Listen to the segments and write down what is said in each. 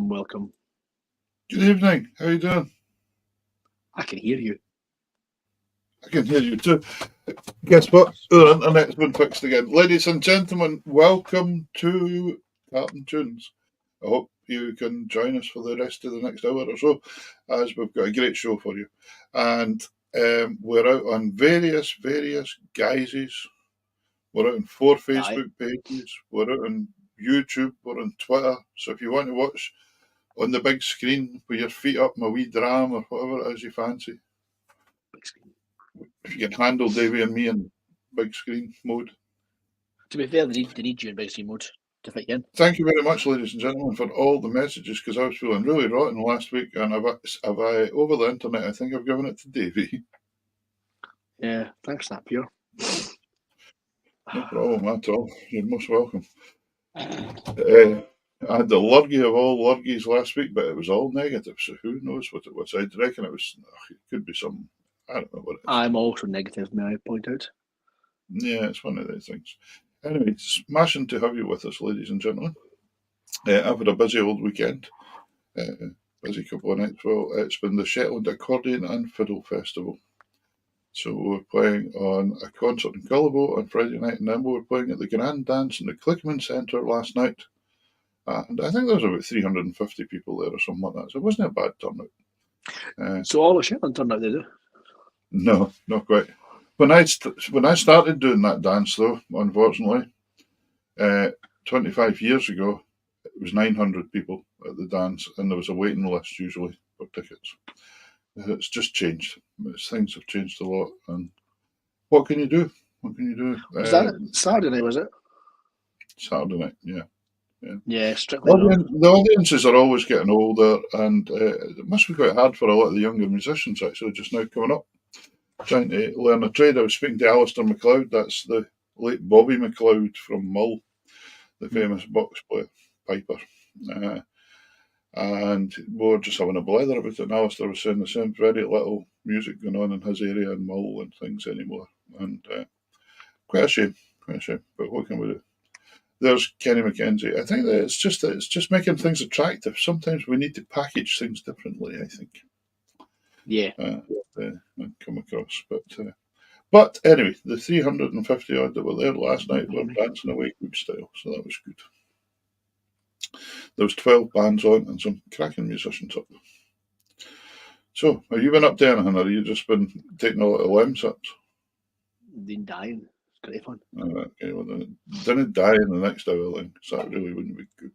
Welcome. Good evening. How are you doing? I can hear you. I can hear you too. Guess what? The internet's been fixed again. Ladies and gentlemen, welcome to Carlton Tunes. I hope you can join us for the rest of the next hour or so, as we've got a great show for you. And we're out on various guises. We're out on 4 Facebook pages. We're out on YouTube. We're on Twitter. So if you want to watch on the big screen with your feet up, my wee dram or whatever it is you fancy. Big screen. If you can handle Davey and me in big screen mode. To be fair, they need you in big screen mode to fit in. Thank you very much, ladies and gentlemen, for all the messages, because I was feeling really rotten last week, and have I over the internet, I think I've given it to Davey. Yeah, thanks, that pure. No problem at all. You're most welcome. I had the lurgy of all lurgies last week, but it was all negative, so who knows what it was. I'd reckon it could be some, I don't know what it is. I'm also negative, may I point out. Yeah, it's one of those things. Anyway, smashing to have you with us, ladies and gentlemen. I've had a busy old weekend, busy couple of nights. Well, it's been the Shetland Accordion and Fiddle Festival. So we were playing on a concert in Gullibo on Friday night, and then we were playing at the Grand Dance in the Clickman Centre last night. And I think there was about 350 people there or something like that, so it wasn't a bad turnout. So all of Shetland turned out, did it? No, not quite. When I started doing that dance, though, unfortunately, 25 years ago, it was 900 people at the dance, and there was a waiting list usually for tickets. It's just changed. Things have changed a lot, and what can you do? Was that Saturday night, was it? Saturday night, yeah. Yeah, strictly. The audiences are always getting older, and it must be quite hard for a lot of the younger musicians actually just now coming up, trying to learn a trade. I was speaking to Alistair MacLeod, that's the late Bobby MacLeod from Mull, the famous box player, piper. And we were just having a blather about it. And Alistair was saying the same, very little music going on in his area in Mull and things anymore. And quite a shame, but what can we do? There's Kenny McKenzie. I think that it's just making things attractive. Sometimes we need to package things differently, I think. Yeah. Come across. But anyway, the 350 odd that were there last night were dancing away good style, so that was good. There was 12 bands on and some cracking musicians up. So, have you been up to anything, or have you just been taking a lot of lem sips? Been dying. It's great fun. Okay, well, then didn't die in the next hour then, so that really wouldn't be good.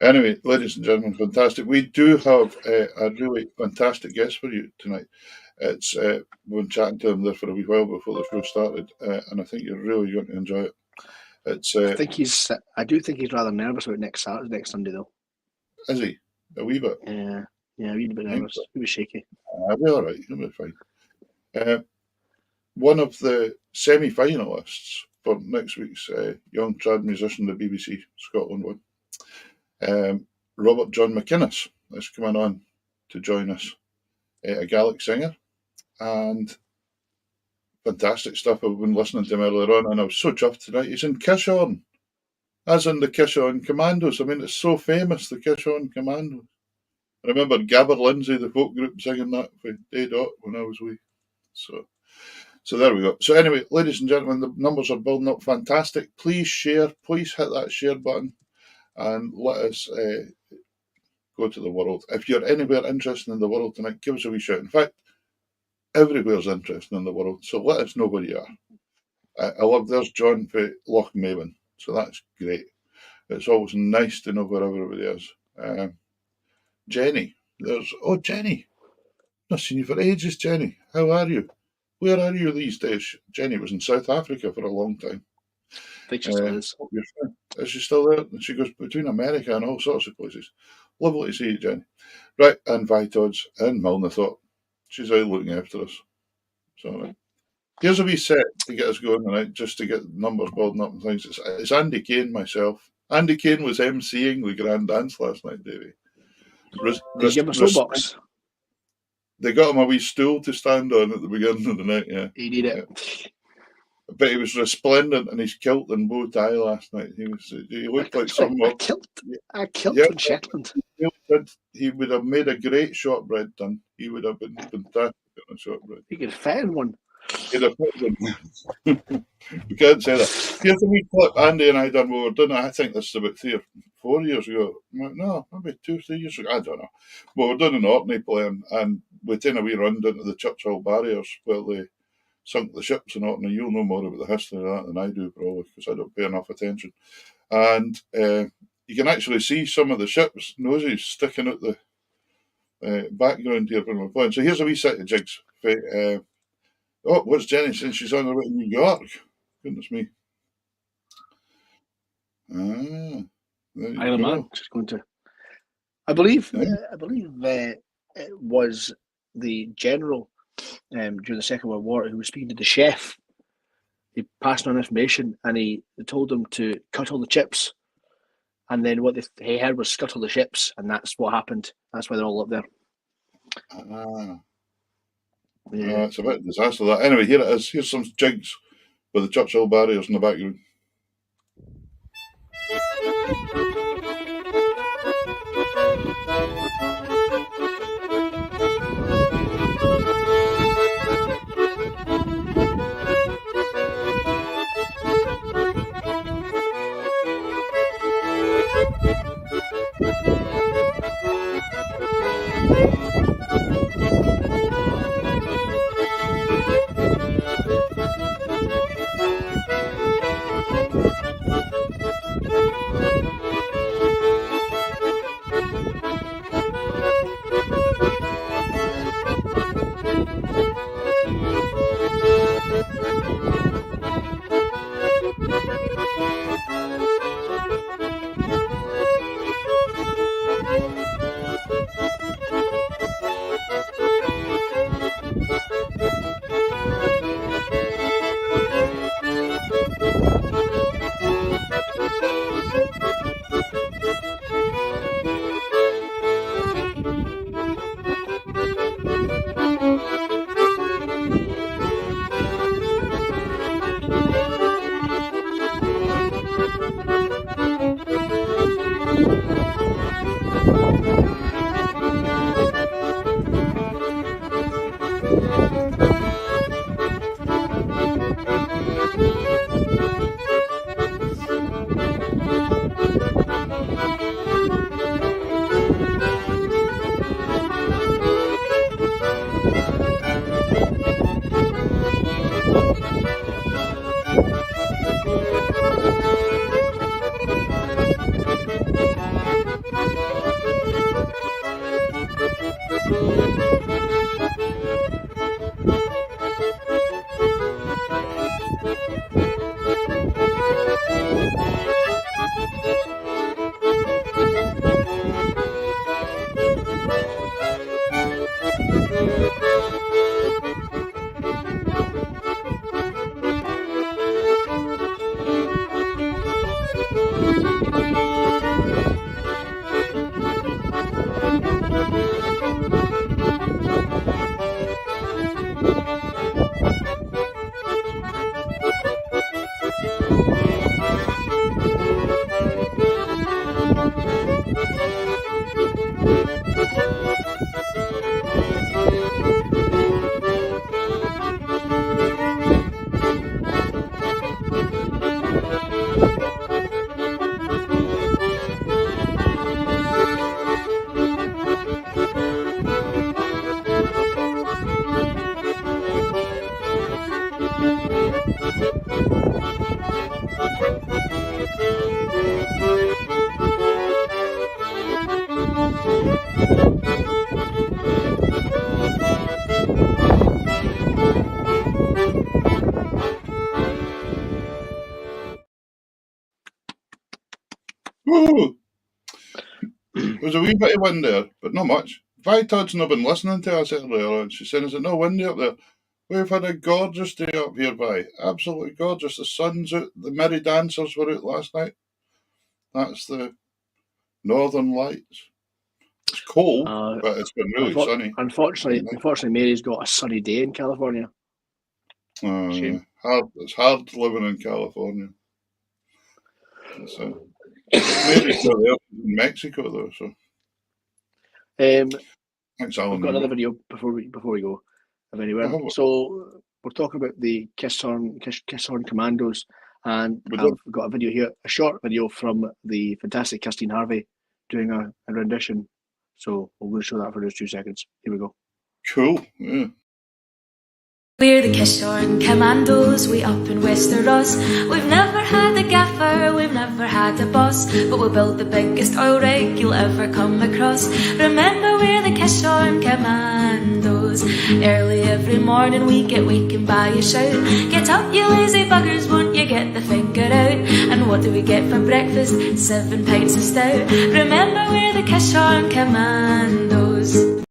Anyway, ladies and gentlemen, fantastic. We do have a really fantastic guest for you tonight. It's we've been chatting to him there for a wee while before the show started, and I think you're really going to enjoy it. It's I do think he's rather nervous about next Sunday though. Is he? A wee bit? Yeah, a wee bit nervous. He was shaky. I'll be all right. He'll be fine. One of the semi-finalists for next week's Young Trad Musician, the BBC Scotland one, Robert John MacInnes is coming on to join us, a Gaelic singer, and fantastic stuff. I've been listening to him earlier on, and I was so chuffed tonight. He's in Kishon, as in the Kishon Commandos. I mean, it's so famous, the Kishon Commandos. I remember Gabber Lindsay, the folk group, singing that for Day Dot when I was wee. So there we go. So anyway, ladies and gentlemen, the numbers are building up fantastic. Please share. Please hit that share button and let us go to the world. If you're anywhere interested in the world tonight, give us a wee shout. In fact, everywhere's interested in the world, so let us know where you are. I love, there's John for Lochmaven, so that's great. It's always nice to know where everybody is. Jenny, Jenny. Not seen you for ages, Jenny. How are you? Where are you these days? Jenny was in South Africa for a long time. I think she still is. Is she still there? She goes between America and all sorts of places. Lovely to see you, Jenny. Right, and Vitod's in Milnathort. She's out looking after us. So here's a wee set to get us going tonight, just to get numbers building up and things. It's Andy Kane, myself. Andy Kane was emceeing the grand dance last night, Davey. Did you give him a soapbox? They got him a wee stool to stand on at the beginning of the night, yeah. He did it. Yeah. But he was resplendent in his kilt and bow tie last night. He looked like someone. A kilt in Shetland. He would have made a great shortbread done. He would have been fantastic on a shortbread. He could fit in one. He'd have fit in one. We can't say that. Here's a wee clip Andy and I done. We were doing it, I think this is about 3 or 4 years ago. No, maybe 2 or 3 years ago. I don't know. But we're doing an Orkney playing, and we taken a wee run down to the Churchill barriers where they sunk the ships in Orkney. You'll know more about the history of that than I do, probably, because I don't pay enough attention. And you can actually see some of the ships' noses sticking out the background here from the playing. So here's a wee set of jigs. What's Jenny saying? She's on her way to New York. Goodness me. There you go. She's going to. I believe it was the general during the Second World War who was speaking to the chef. He passed on information and he told them to cut all the chips. And then what he heard was scuttle the ships, and that's what happened. That's why they're all up there. Yeah. It's a bit of a disaster, that. Anyway, here it is. Here's some jigs with the Churchill barriers in the background. was a wee bit of wind there, but not much. Vi Todd's not been listening to us earlier on. She said, "Is it no windy up there?" We've had a gorgeous day up here, Vi. Absolutely gorgeous. The sun's out. The merry dancers were out last night. That's the Northern Lights. It's cold, but it's been really sunny. Unfortunately, Mary's got a sunny day in California. Shame. It's hard living in California. So, Mary's still there in Mexico, though. So, thanks, Alan. We've got another video before we go. So we're talking about the Kiss Horn Commandos, and I've got a video here, a short video from the fantastic Christine Harvey doing a rendition. So we're going to show that for just 2 seconds. Here we go. Cool. Yeah. We're the Kiss Horn Commandos, we up in Westeros. We've never had a gaffer, we've never had a boss, but we'll build the biggest oil rig you'll ever come across. Remember, we're the Kiss Horn Commandos. Early every morning we get wakened by a shout. Get up, you lazy buggers, won't you get the finger out? And what do we get for breakfast? 7 pints of stout. Remember, we're the Kiss Horn Commandos.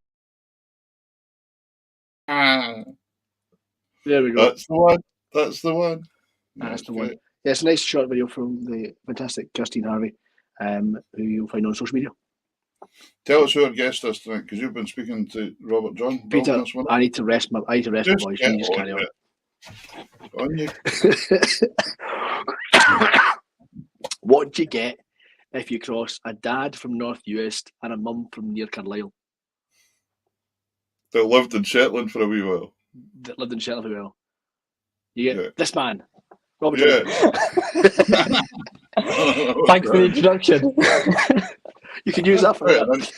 There we go. That's the one. That's the one. Yeah, it's a nice short video from the fantastic Christine Harvey, who you'll find on social media. Tell us who our guest is tonight, because you've been speaking to Robert John. Peter, I need to rest my voice. You just carry on. On you. What do you get if you cross a dad from North Uist and a mum from near Carlisle? They lived in Shetland for a wee while. That lived in Shetland for a while. You get this man, Robert. Yeah. Thanks for the introduction. You can use that for that.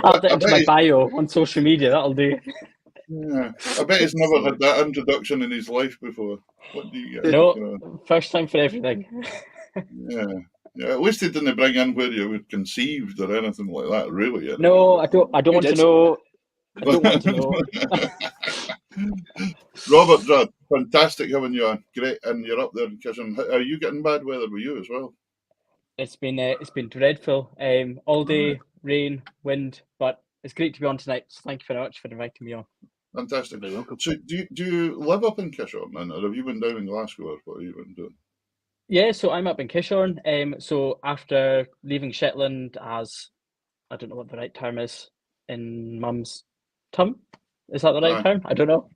I'll add it into my bio on social media. That'll do. Yeah, I bet he's never had that introduction in his life before. What do you get? No, first time for everything. Yeah. At least he didn't bring in where you were conceived or anything like that. Really? No, I don't want to know. I don't want to know. Robert, Judd, fantastic having you on. Great, and you're up there in Kitchen. Are you getting bad weather with you as well? It's been dreadful. All day, rain, wind, but it's great to be on tonight. So thank you very much for inviting me on. Fantastic. So, do you live up in Kishorn then, or have you been down in Glasgow, or what have you been doing? Yeah, so I'm up in Kishorn. So after leaving Shetland, as I don't know what the right term is in Mum's tum. Is that the right term? I don't know.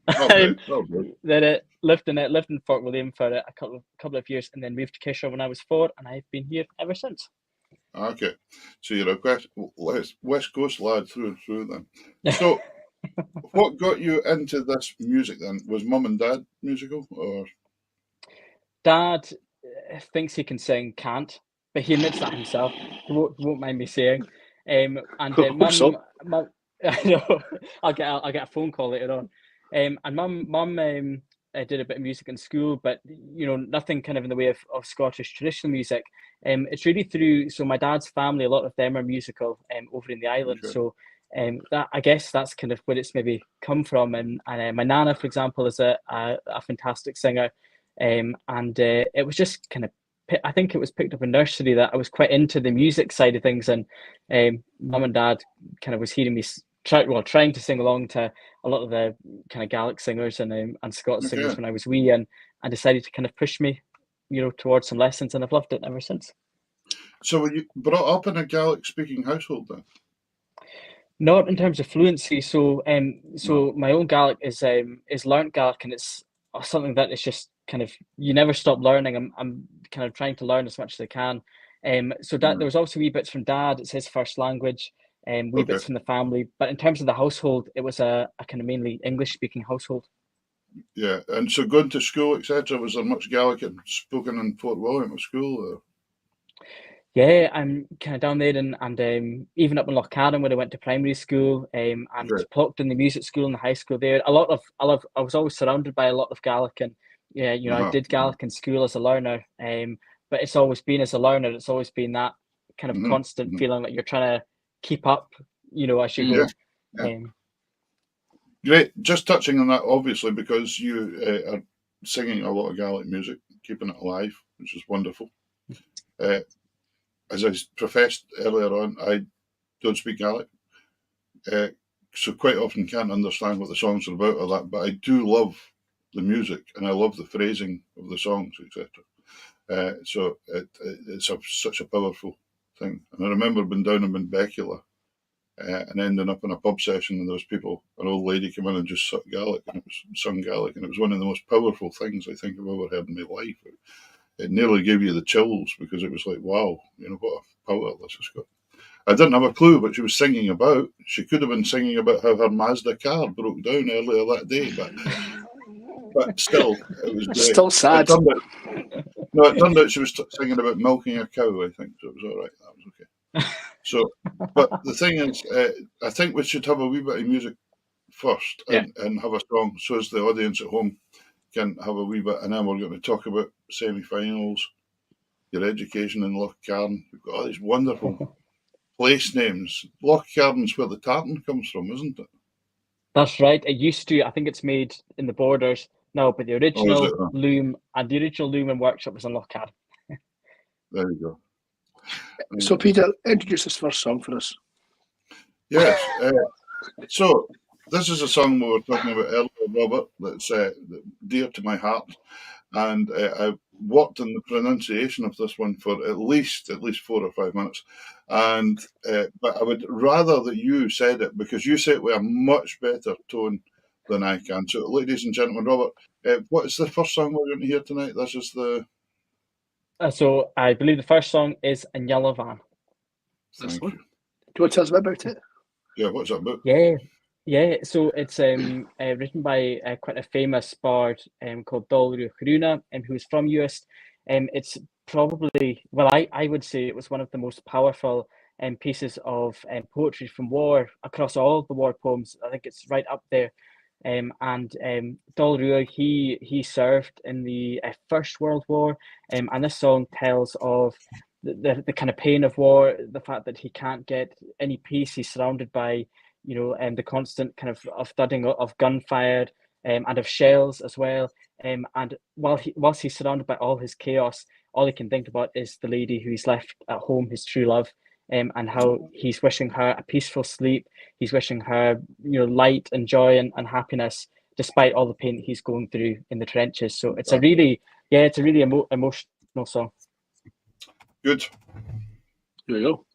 Then lived in Fort William for a couple of years, and then moved to Kishorn when I was 4, and I've been here ever since. Okay, so you're a West Coast lad through and through then. So, what got you into this music then? Was Mum and Dad musical, or? Dad thinks he can sing, can't, but he admits that himself. He won't mind me saying. And Mum, I know. I'll get a phone call later on. And Mum did a bit of music in school, but nothing kind of in the way of Scottish traditional music. It's really so my dad's family, a lot of them are musical over in the island. Okay. So that, I guess that's kind of where it's maybe come from. And my nana, for example, is a fantastic singer. And it was just kind of, I think it was picked up in nursery that I was quite into the music side of things, and Mum and Dad kind of was hearing me trying to sing along to a lot of the kind of Gaelic singers and Scots singers when I was wee, and decided to kind of push me, towards some lessons, and I've loved it ever since. So were you brought up in a Gaelic speaking household then? Not in terms of fluency. So my own Gaelic is learnt Gaelic, and it's something that is just kind of, you never stop learning. I'm kind of trying to learn as much as I can. So there was also wee bits from Dad. It's his first language. Wee bits from the family, but in terms of the household, it was a kind of mainly English-speaking household. Yeah, and so going to school, etc., was there much Gaelic spoken in Fort William at school? Or? Yeah, I'm kind of down there, and even up in Lochcarron where I went to primary school, and plucked in the music school and the high school there. I was always surrounded by a lot of Gaelic, and I did Gaelic in school as a learner, but it's always been as a learner. It's always been that kind of constant feeling that you're trying to keep up, as you go. Yeah. Great. Just touching on that, obviously, because you are singing a lot of Gaelic music, keeping it alive, which is wonderful. As I professed earlier on, I don't speak Gaelic, so quite often can't understand what the songs are about or that. But I do love the music and I love the phrasing of the songs, etc. So it's such a powerful thing. And I remember being down in Benbecula and ending up in a pub session, and there was an old lady came in and just sung Gaelic, and it was one of the most powerful things I think I've ever heard in my life. It nearly gave you the chills because it was like, wow, what a power this has got. I didn't have a clue what she was singing about. She could have been singing about how her Mazda car broke down earlier that day, but still, it was great. Still sad. It turned out she was singing about milking a cow, I think, so it was all right. That was okay. So, but the thing is, I think we should have a wee bit of music first and have a song so as the audience at home can have a wee bit, and then we're going to talk about semi-finals, your education in Lochcarron. We've got all these wonderful place names. Lochcarron's where the tartan comes from, isn't it? That's right. It used to. I think it's made in the Borders now, but the original loom and workshop was in Lochcarron. There you go. So, Peter, introduce this first song for us. Yes. So, this is a song we were talking about earlier, Robert, that's dear to my heart. And I worked on the pronunciation of this one for at least 4 or 5 minutes. And but I would rather that you said it, because you say it with a much better tone than I can. So, ladies and gentlemen, Robert, what is the first song we're going to hear tonight? This is the... So I believe the first song is In Yellow Van. Thank you. Do you want to tell us a bit about it? Yeah, what's that about? Yeah. So it's written by quite a famous bard called Dol Rúna, who is from US. It's probably, well, I would say it was one of the most powerful pieces of poetry from war across all the war poems. I think it's right up there. And Dol Rua, he served in the First World War, and this song tells of the kind of pain of war, the fact that he can't get any peace. He's surrounded by, the constant kind of thudding of gunfire and of shells as well. And whilst he's surrounded by all his chaos, all he can think about is the lady who he's left at home, his true love. And how he's wishing her a peaceful sleep. He's wishing her, light and joy and happiness, despite all the pain that he's going through in the trenches. So it's a really emotional song. Good. There you go.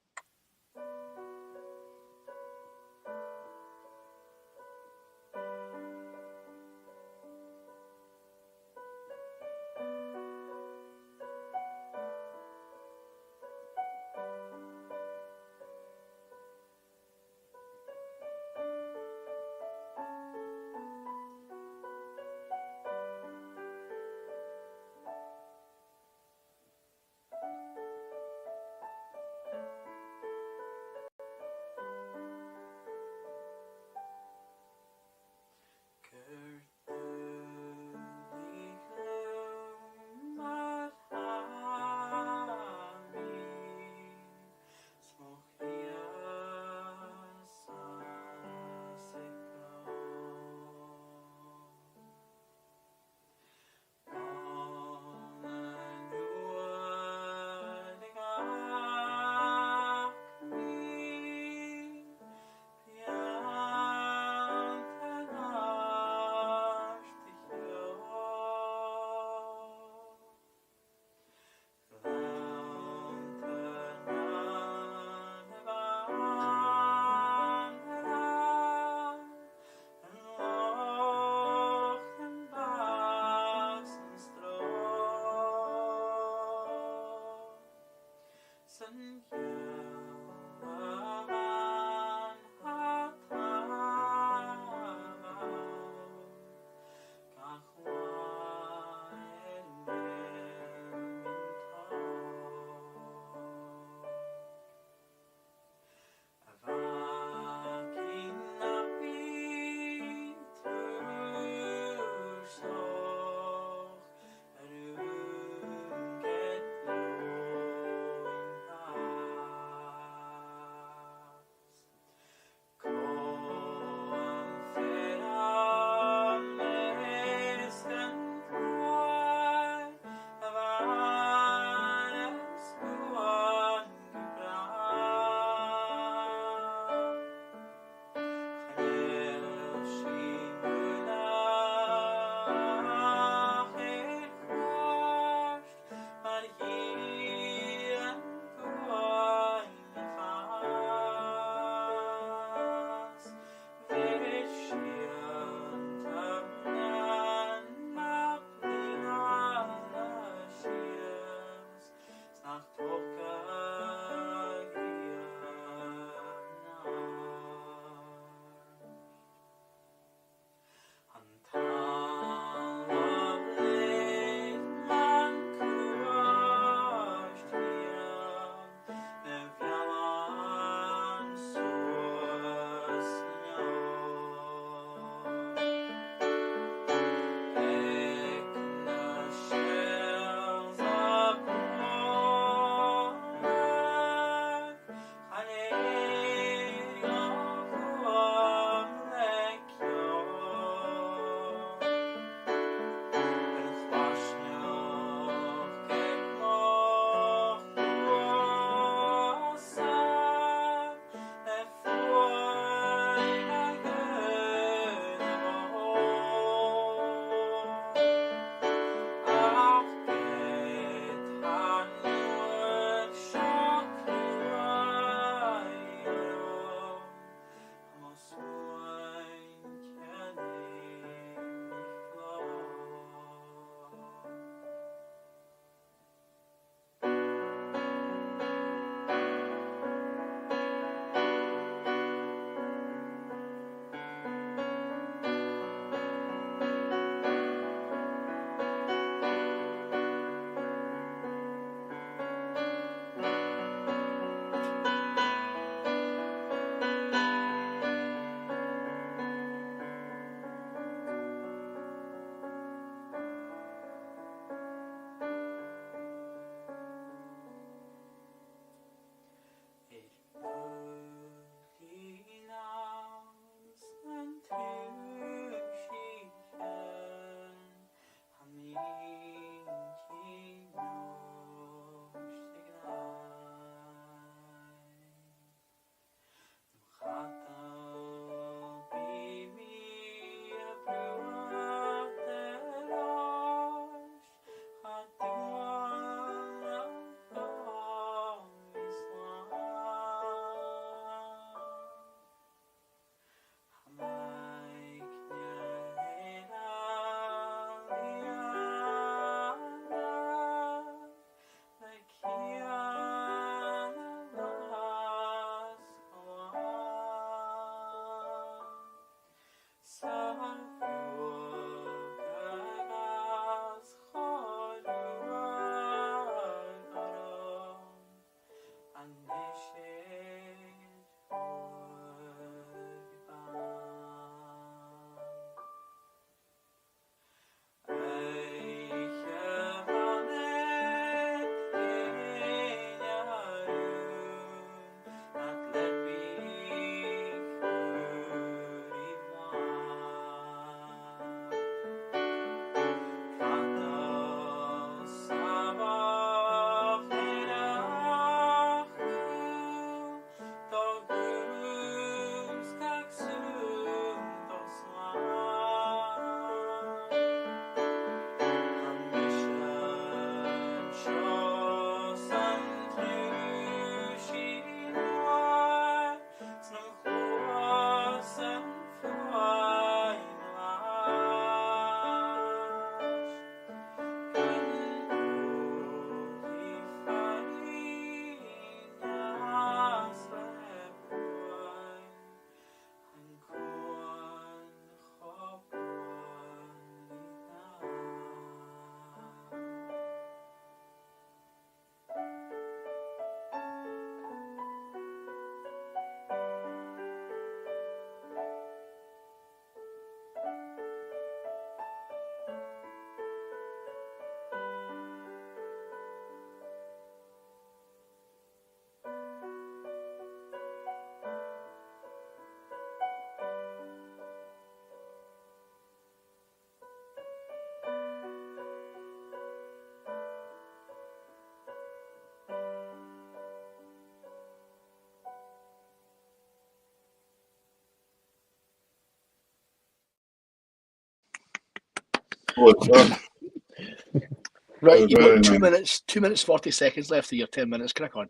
Right, you've got Very 2 minutes 40 seconds left of your 10 minutes. Crack on.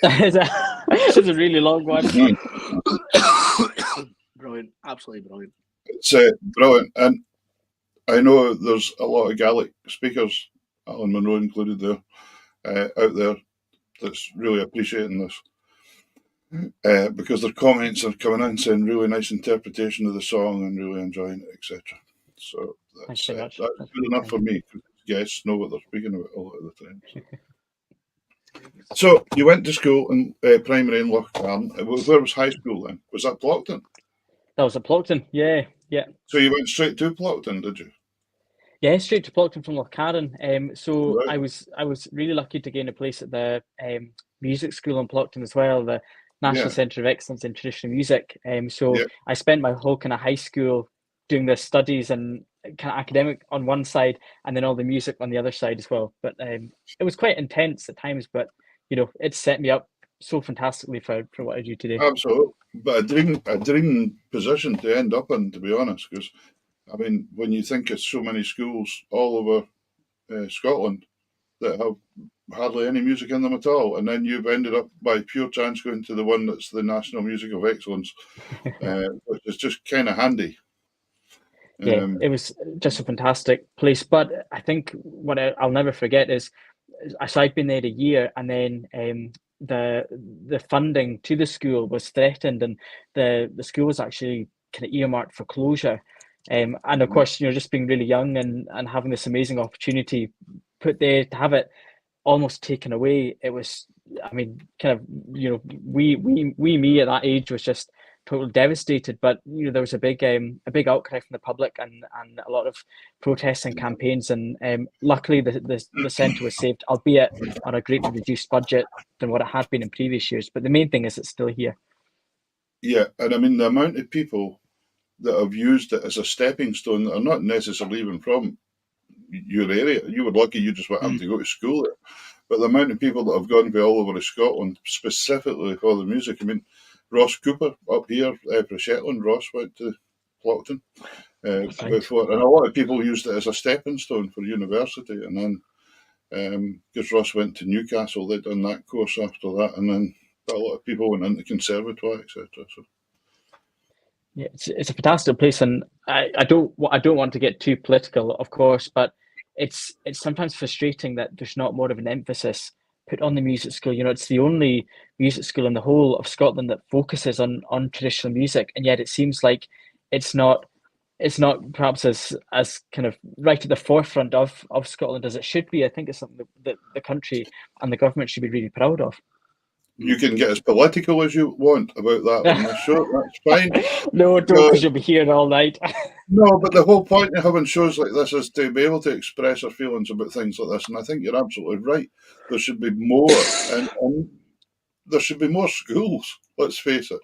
It's a really long one. Brilliant, absolutely brilliant. It's brilliant, and I know there's a lot of Gaelic speakers, Alan Monroe included, there out there that's really appreciating this because their comments are coming in saying really nice interpretation of the song and really enjoying it, etc. So that's good enough for me. Guests know what they're speaking about a lot of the time. So you went to school in primary in Lochcarn. Where was high school then? Was that Plockton? That was at Plockton, yeah. So you went straight to Plockton, did you? Yeah, straight to Plockton from Lochcarn. So Right. I was really lucky to gain a place at the music school in Plockton as well, the National Centre of Excellence in Traditional Music. So I spent my whole kind of high school doing the studies and kind of academic on one side, and then all the music on the other side as well. But it was quite intense at times, but it set me up so fantastically for what I do today. Absolutely, but a dream position to end up in, to be honest, because I mean, when you think of so many schools all over Scotland that have hardly any music in them at all, and then you've ended up by pure chance going to the one that's the National Music of Excellence, which is just kind of handy. Yeah, it was just a fantastic place. But I think what I'll never forget is, so I've been there a year, and then the funding to the school was threatened, and the school was actually kind of earmarked for closure. And of course, just being really young and having this amazing opportunity put there, to have it almost taken away, it was, I mean, kind of, me at that age was just totally devastated. But there was a big outcry from the public and a lot of protests and campaigns, and luckily the centre was saved, albeit on a greatly reduced budget than what it had been in previous years. But the main thing is it's still here. Yeah, and I mean the amount of people that have used it as a stepping stone that are not necessarily even from your area. You were lucky you just happened to go to school there. But the amount of people that have gone to all over Scotland specifically for the music. I mean, Ross Cooper up here for Shetland, Ross went to Plockton before. And a lot of people used it as a stepping stone for university. And then, because Ross went to Newcastle, they'd done that course after that. And then a lot of people went into conservatoire, etc. So. Yeah, it's a fantastic place, and I don't want to get too political, of course, but it's sometimes frustrating that there's not more of an emphasis put on the music school. It's the only music school in the whole of Scotland that focuses on traditional music, and yet it seems like it's not perhaps as kind of right at the forefront of Scotland as it should be. I think it's something that the country and the government should be really proud of. You can get as political as you want about that on the show. That's fine. No, don't, because you'll be here all night. No, but the whole point of having shows like this is to be able to express our feelings about things like this. And I think you're absolutely right. There should be more, and there should be more schools. Let's face it,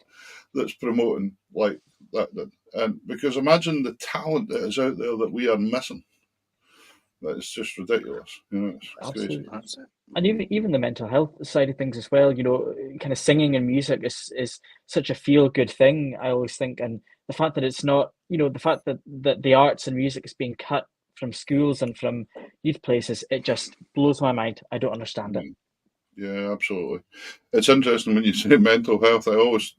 that's promoting like that. And because imagine the talent that is out there that we are missing. It's just ridiculous. It's crazy. And even the mental health side of things as well, kind of singing and music is such a feel-good thing, I always think. And the fact that it's not, the fact that the arts and music is being cut from schools and from youth places, it just blows my mind. I don't understand it. Yeah, absolutely. It's interesting when you say mental health. I always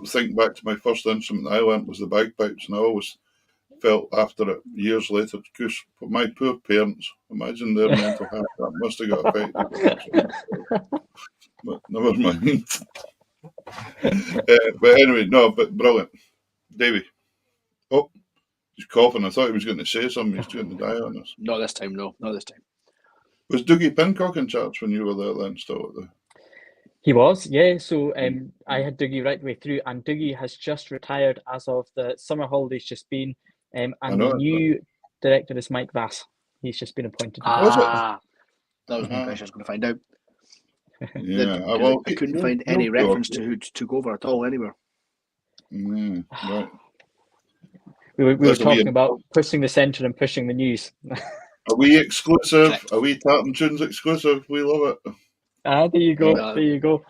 think back to my first instrument I learnt was the bagpipes, and I always felt after it years later, because my poor parents, imagine their mental health, that must have got affected. But never mind. But anyway, but brilliant. Davey. Oh, he's coughing. I thought he was going to say something. He's going to die on us. Not this time, no. Not this time. Was Dougie Pincock in charge when you were there then, still at the... He was, yeah. So I had Dougie right the way through, and Dougie has just retired as of the summer holidays just been. And the new director is Mike Vass. He's just been appointed. That was my question I was going to find out. Yeah, I couldn't find any reference to who took over at all anywhere. Right. We were talking about pushing the centre and pushing the news. Are we exclusive? Are we Tartan Tunes exclusive? We love it. There you go. There you go.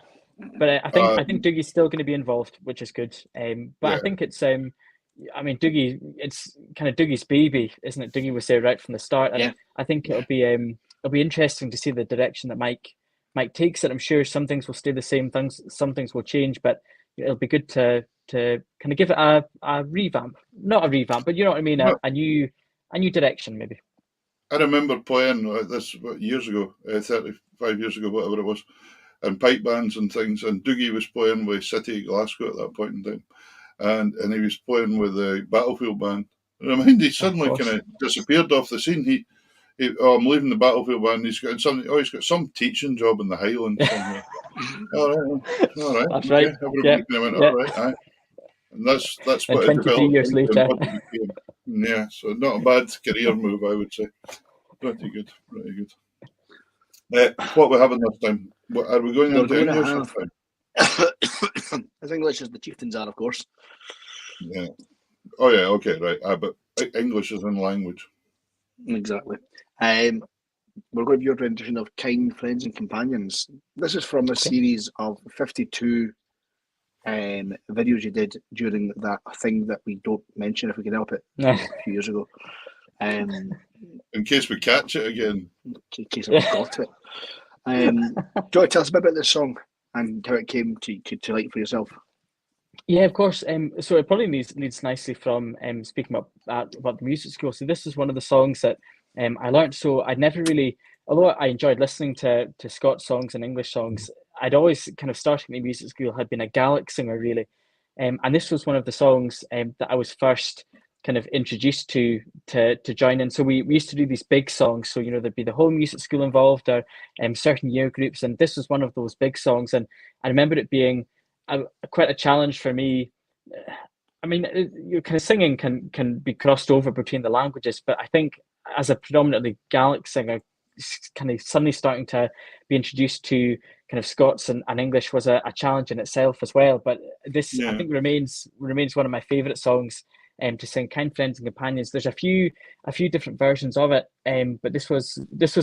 But I think Dougie's still going to be involved, which is good. But I think it's I mean, Dougie, it's kind of Dougie's baby, isn't it? Dougie was there right from the start, and I think it'll be interesting to see the direction that Mike takes it. I'm sure some things will stay the same, some things will change, but it'll be good to kind of give it a revamp, not a revamp, but you know what I mean, a new direction maybe. I remember playing this years ago, 35 years ago, whatever it was, in pipe bands and things, and Dougie was playing with City of Glasgow at that point in time, and he was playing with the Battlefield band. And I mean, he suddenly kind of disappeared off the scene. I'm leaving the Battlefield band. He's got some teaching job in the Highlands somewhere. all right, that's okay. right. Everybody kind of went, all right, aye. And that's what and it 23 developed years into later. and what it became. Yeah, so not a bad career move, I would say. Pretty good. What we're having this time? Are we going into English this time? As English as the chieftains are, of course. Yeah. Oh yeah. Okay. Right. But English is in language. Exactly. We're going to be a rendition of Kind Friends and Companions. This is from a series of 52 videos you did during that thing that we don't mention if we can help it a few years ago. In case we catch it again. In case I forgot it. Do you want to tell us a bit about this song and how it came to light for yourself? Yeah, of course. So it probably leads nicely from speaking about the music school. So this is one of the songs that I learned. So I'd never really, although I enjoyed listening to Scots songs and English songs, I'd always kind of starting in music school had been a Gaelic singer really, and this was one of the songs that I was first kind of introduced to join in. So we used to do these big songs. So there'd be the whole music school involved, or certain year groups, and this was one of those big songs. And I remember it being quite a challenge for me. I mean, your kind of singing can be crossed over between the languages, but I think as a predominantly Gaelic singer, kind of suddenly starting to be introduced to kind of Scots and English was a challenge in itself as well. But this, I think, remains one of my favourite songs to sing. Kind Friends and Companions. There's a few different versions of it, but this was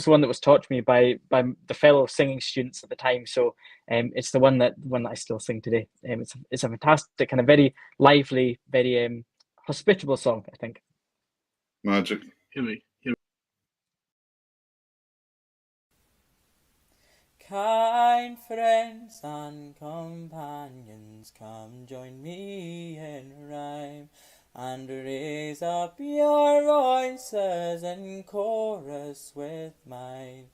one that was taught to me by the fellow singing students at the time. So it's the one that I still sing today. It's a fantastic, kind of very lively, very hospitable song, I think. Magic. Here we. Kind friends and companions, come join me in rhyme, and raise up your voices in chorus with mine.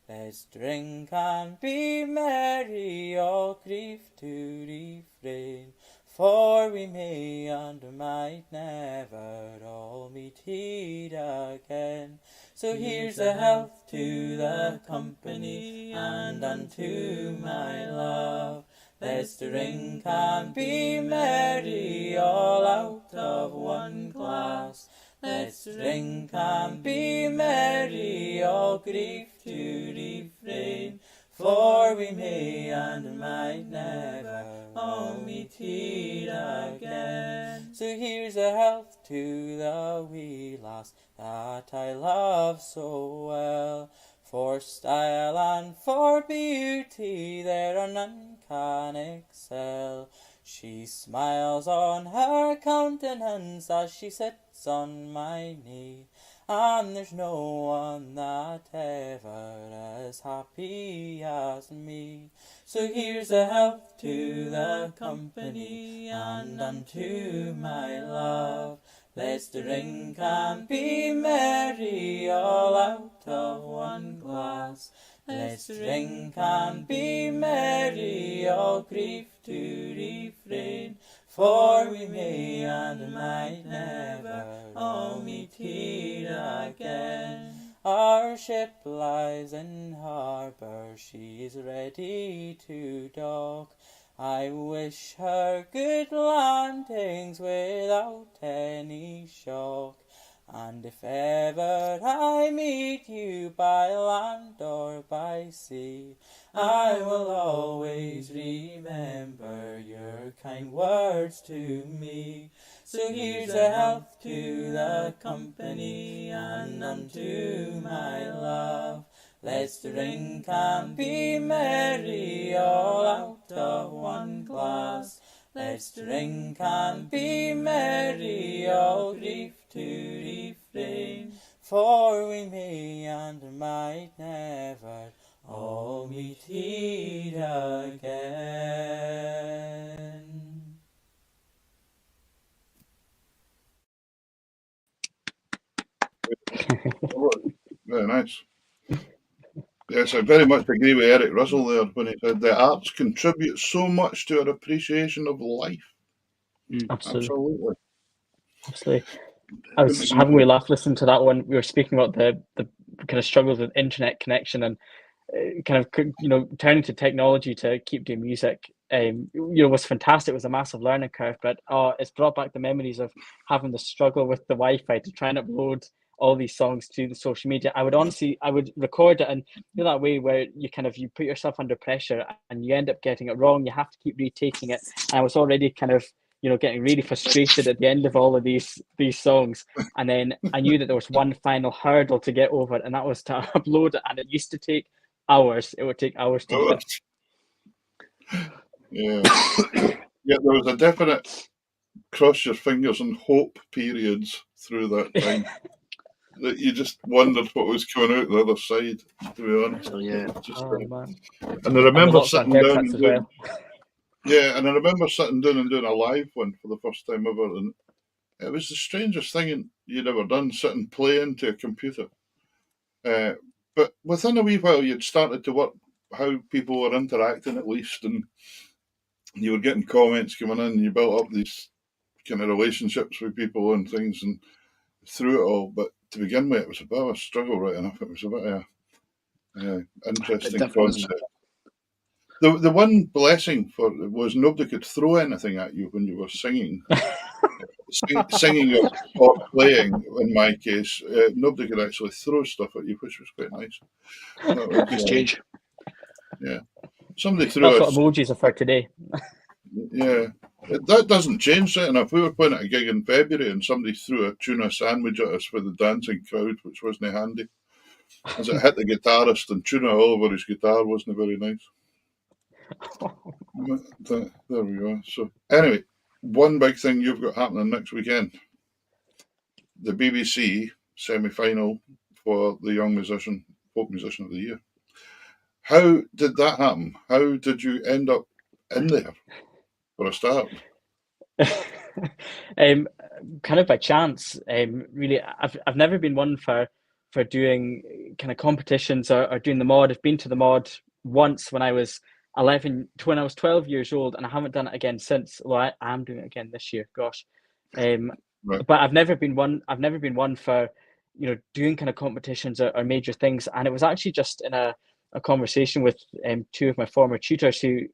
Let's drink and be merry, all grief to refrain, for we may and might never all meet here again. So here's a health to the company and unto my love. Let's drink and be merry, all out of one glass. Let's drink and be merry, all grief to refrain, for we may and might never all meet here again. So here's a health to the wee lass that I love so well. For style and for beauty there are none can excel. She smiles on her countenance as she sits on my knee, and there's no one that ever as happy as me. So here's a health to the company and unto my love. Let's drink and be merry, all out of one glass. Let's drink and be merry, all grief to refrain, for we may and might never all meet here again. Our ship lies in harbour, she's ready to dock. I wish her good landings without any shock. And if ever I meet you by land or by sea, I will always remember your kind words to me. So here's a health to the company and unto my love. Let's drink and be merry, all out of one glass. Let's drink and be merry, all grief to refrain, for we may and might never all meet here again. Very nice. Yes, I very much agree with Eric Russell there when he said the arts contribute so much to our appreciation of life. Absolutely. Absolutely. I was having a laugh listening to that one. We were speaking about the kind of struggles with internet connection and kind of, you know, turning to technology to keep doing music. You know, was fantastic. It was a massive learning curve, but it's brought back the memories of having the struggle with the Wi-Fi to try and upload all these songs to the social media. I would record it, and you know, that way where you put yourself under pressure and you end up getting it wrong. You have to keep retaking it. And I was already kind of, you know, getting really frustrated at the end of all of these songs. And then I knew that there was one final hurdle to get over, and that was to upload it. And it used to take hours. It would take hours to do it. Yeah. Yeah, there was a definite cross your fingers and hope periods through that time. That you just wondered what was coming out the other side, to be honest. So, yeah. And I remember sitting down and doing, well. and I remember sitting down and doing a live one for the first time ever, and it was the strangest thing you'd ever done, sitting playing to a computer. But within a wee while, you'd started to work how people were interacting at least, and you were getting comments coming in, and you built up these kind of relationships with people and things, and through it all. But to begin with, it was a bit of a struggle, right enough. It was a bit of a interesting concept. The one blessing for it was nobody could throw anything at you when you were singing. Singing or playing, in my case, nobody could actually throw stuff at you, which was quite nice. That was, nice change. Yeah. Somebody threw That's what emojis are for today. Yeah. That doesn't change it enough. We were playing at a gig in February and somebody threw a tuna sandwich at us for the dancing crowd, which wasn't handy. As it hit the guitarist and tuna all over his guitar wasn't very nice. There we go. So anyway, one big thing you've got happening next weekend. The BBC semi-final for the Young Musician, Folk Musician of the Year. How did that happen? How did you end up in there for a start? Kind of by chance. Really, I've never been one for doing kind of competitions or doing the mod. I've been to the mod once when I was 12 years old, and I haven't done it again since. Well, I am doing it again this year. Gosh, right. But I've never been one for, you know, doing kind of competitions or major things. And it was actually just in a conversation with two of my former tutors who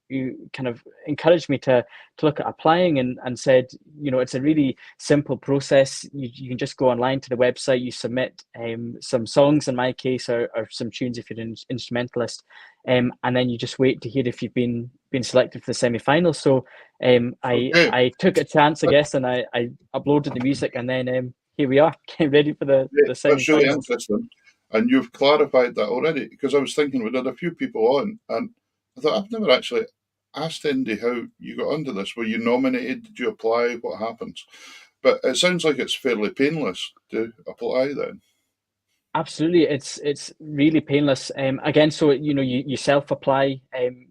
kind of encouraged me to look at applying and said, you know, it's a really simple process. You can just go online to the website, you submit some songs in my case, or some tunes if you're an instrumentalist, and then you just wait to hear if you've been selected for the semi-final. So I took a chance, I guess, and I uploaded the music, and then here we are, getting ready for the semi-final. That's really interesting. And you've clarified that already, because I was thinking we had a few people on, and I thought, I've never actually asked Andy how you got onto this. Were you nominated? Did you apply? What happens? But it sounds like it's fairly painless to apply then. Absolutely, it's really painless. Again, so you know, you self-apply,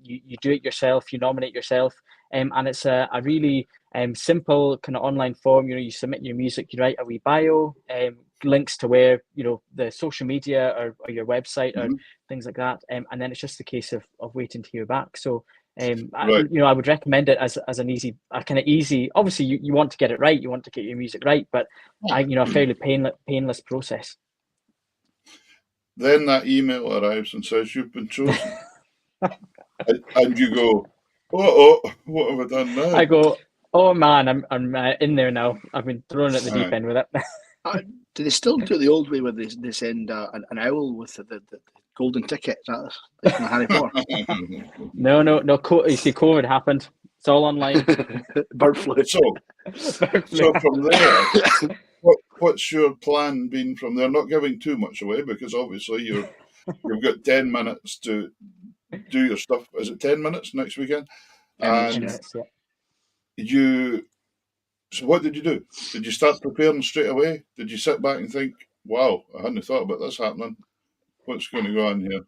you do it yourself, you nominate yourself, and it's a really simple kind of online form. You know, you submit your music, you write a wee bio, links to where, you know, the social media or your website or things like that, and then it's just a case of waiting to hear back. So right. I would recommend it as an easy. Obviously, you want to get it right, you want to get your music right, but a fairly painless process. Then that email arrives and says you've been chosen, and you go, oh, what have I done now? I go, oh man, I'm in there now. I've been thrown at the deep end with it. Do they still do it the old way where they send an owl with the golden ticket? Is that like from Harry Potter? No. You see, COVID happened. It's all online. Bird flu. So from there, what's your plan been from there? Not giving too much away, because obviously you've got 10 minutes to do your stuff. Is it 10 minutes next weekend? 10 minutes, yeah. So what did you do? Did you start preparing straight away? Did you sit back and think, wow, I hadn't thought about this happening? What's going to go on here?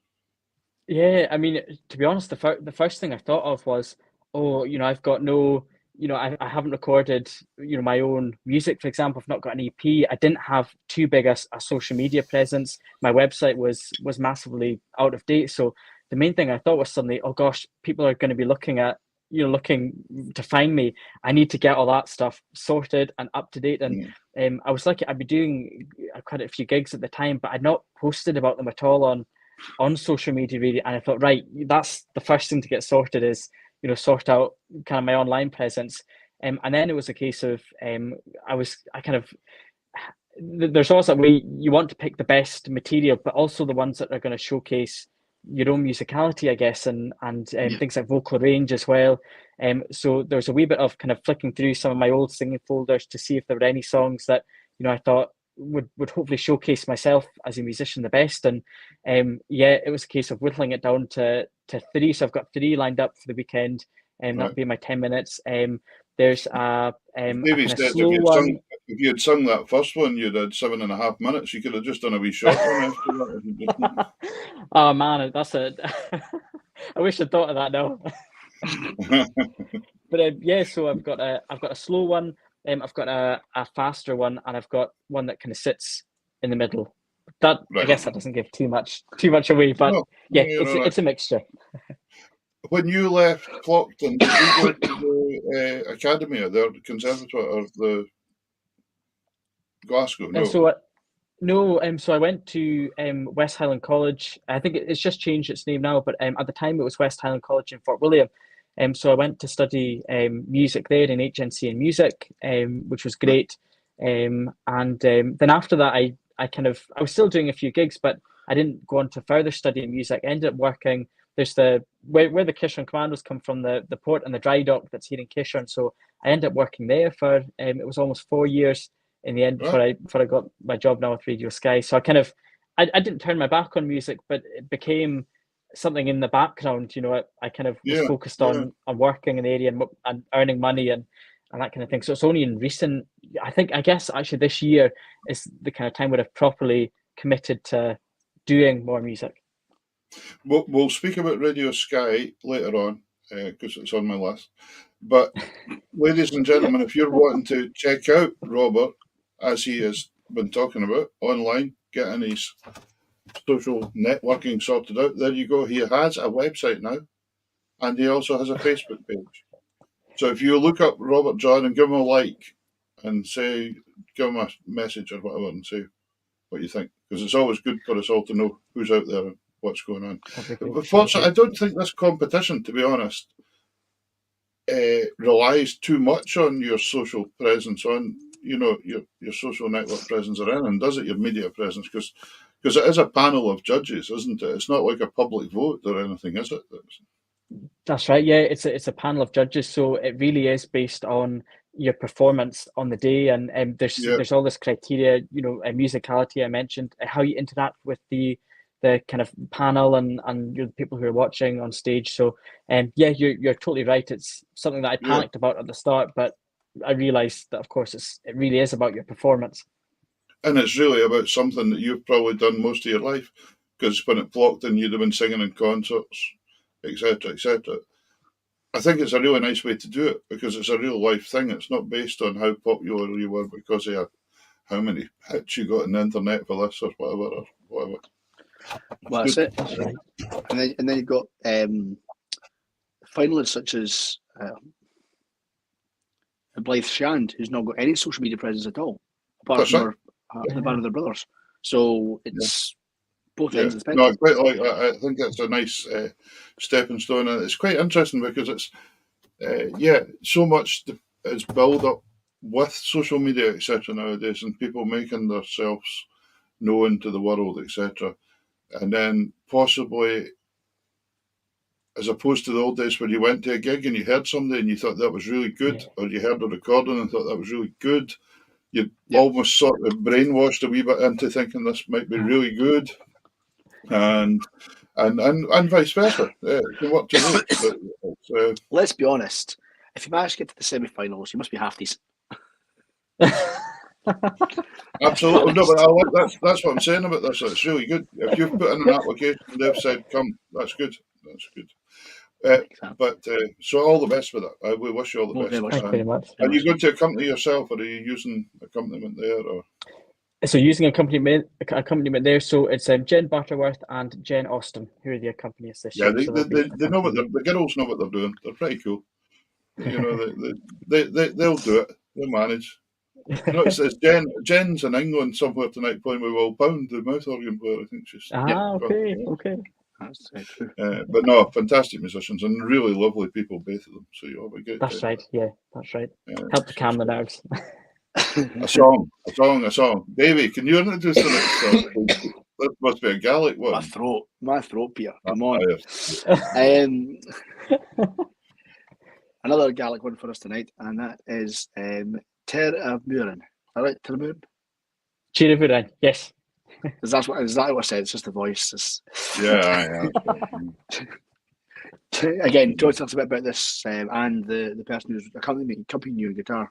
Yeah, I mean, to be honest, the first thing I thought of was, oh, I've got no, I haven't recorded, my own music, for example. I've not got an EP. I didn't have too big a social media presence. My website was massively out of date. So the main thing I thought was suddenly, oh gosh, people are going to be looking to find me. I need to get all that stuff sorted and up to date. And I was lucky. I'd be doing quite a few gigs at the time, but I'd not posted about them at all on social media really. And I thought, right, that's the first thing to get sorted is, sort out kind of my online presence. And then it was a case of there's also you want to pick the best material, but also the ones that are going to showcase your own musicality, I guess, and things like vocal range as well. So there's a wee bit of kind of flicking through some of my old singing folders to see if there were any songs that I thought would hopefully showcase myself as a musician the best. And it was a case of whittling it down to 3. So I've got 3 lined up for the weekend, and that'll be my 10 minutes. There's a kind of slow one. If you had sung that first one, you'd had 7.5 minutes. You could have just done a wee short one after that. Oh man, that's it. I wish I'd thought of that now. But so I've got a slow one. I've got a faster one, and I've got one that kind of sits in the middle. That I guess that doesn't give too much away, but it's a mixture. When you left Clockton, did you go to the academy or the conservatoire or the Glasgow? No. So I went to West Highland College. I think it's just changed its name now, but at the time it was West Highland College in Fort William. So I went to study music there in HNC in music, which was great. And then after that, I was still doing a few gigs, but I didn't go on to further study music. I ended up working. There's where the Kishorn Commandos come from, the port and the dry dock that's here in Kishorn. So I ended up working there for it was almost 4 years in the end before I got my job now with Radio Sky. So I didn't turn my back on music, but it became something in the background. I kind of was focused on working in the area and earning money and that kind of thing. So it's only in recent, I guess actually this year is the kind of time where I've properly committed to doing more music. We'll speak about Radio Sky later on because it's on my list. But ladies and gentlemen, if you're wanting to check out Robert, as he has been talking about, online, getting his social networking sorted out, there you go. He has a website now, and he also has a Facebook page. So if you look up Robert John and give him a like and give him a message or whatever and say what you think, because it's always good for us all to know who's out there and what's going on. But fortunately, I don't think this competition, to be honest, relies too much on your social presence, on your social network presence or anything, does it? Your media presence, because it is a panel of judges, isn't it? It's not like a public vote or anything, is it? That's right. Yeah, it's a panel of judges, so it really is based on your performance on the day, and there's all this criteria, musicality I mentioned, how you interact with the kind of panel and the people who are watching on stage. So you're totally right. It's something that I panicked about at the start, but I realized that of course it really is about your performance. And it's really about something that you've probably done most of your life, because when it blocked in, you'd have been singing in concerts, etc., etc. I think it's a really nice way to do it because it's a real life thing. It's not based on how popular you were because of how many hits you got on the internet for this or whatever. Well, that's it. And then you've got finalists such as Blythe Shand, who's not got any social media presence at all, apart from the band of their brothers. So it's both ends of the spectrum. No, I quite like that. I think that's a nice stepping stone, and it's quite interesting because it's so much is built up with social media, etc. nowadays, and people making themselves known to the world, etc. And then possibly, as opposed to the old days when you went to a gig and you heard somebody and you thought that was really good, or you heard a recording and thought that was really good, you almost sort of brainwashed a wee bit into thinking this might be really good, and vice versa. It can work to both. Let's be honest. if you manage to get to the semi-finals, you must be half decent. Absolutely. No, but that's what I'm saying about this. It's really good. If you've put in an application and they've said come, that's good. That's good. So all the best with it. We wish you all the best. Thank you very much. Are you going to accompany yourself, or are you using accompaniment there? Or? So using accompaniment there, so it's Jen Butterworth and Jen Austin who are the accompanyists this year. They know what the girls know what they're doing. They're pretty cool. You know, they'll do it. They'll manage. You know, it's Jen's in England somewhere tonight playing with Will Pound, the mouth organ player. I think she's. Okay. That's true. But no, fantastic musicians and really lovely people, both of them. So you'll have a great That's time. right. Yeah, that's right. Help to calm the nerves. A song. Davey, can you introduce the next song? That must be a Gaelic one. My throat, Peter. Come on. Another Gaelic one for us tonight, and that is Ter of Murin. All right, Ter Murin. Cheer Murin. Yes. Is that what I said? It's just the voice. Yeah. Again, George talks a bit about this and the person who's accompanying you on guitar.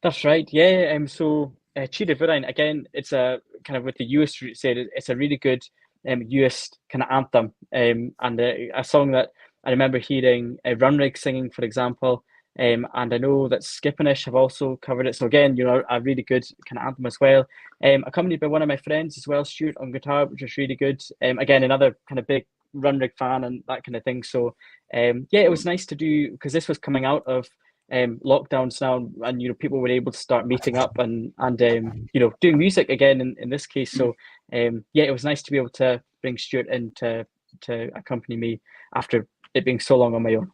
That's right. Yeah. So Cheer Murin, again, it's a kind of with the US root said, it's a really good US kind of anthem, and a song that I remember hearing Runrig singing, for example. And I know that Skippinish have also covered it. So again, a really good kind of anthem as well. Accompanied by one of my friends as well, Stuart on guitar, which was really good. Again, another kind of big Runrig fan and that kind of thing. So it was nice to do, because this was coming out of lockdowns now, and people were able to start meeting up and doing music again in this case. So it was nice to be able to bring Stuart in to accompany me after it being so long on my own.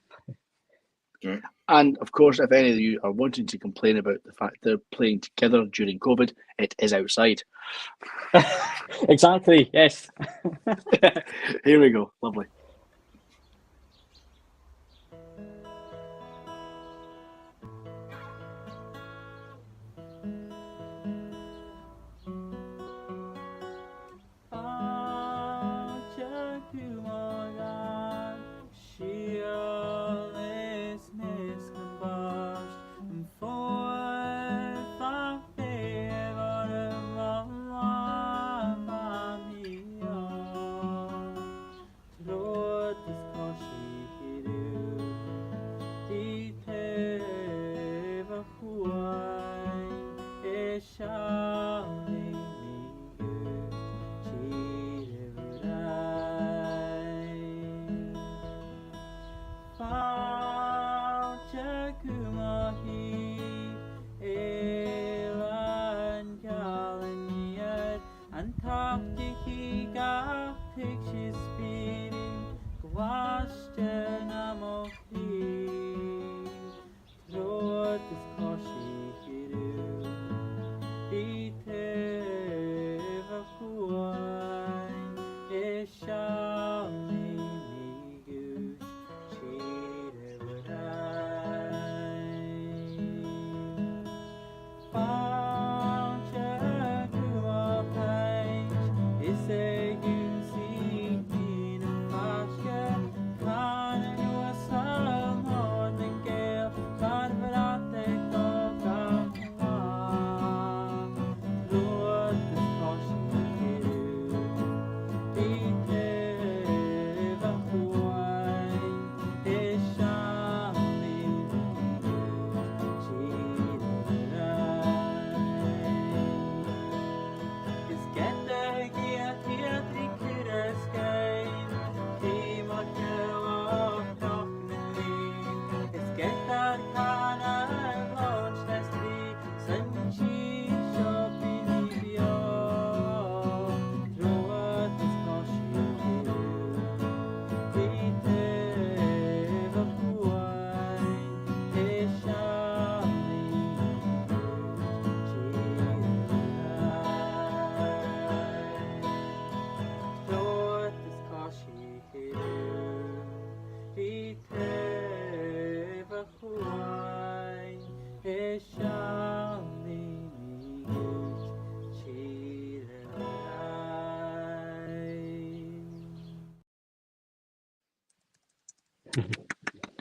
Okay. And of course, if any of you are wanting to complain about the fact they're playing together during COVID, it is outside. Exactly, yes. Here we go. Lovely.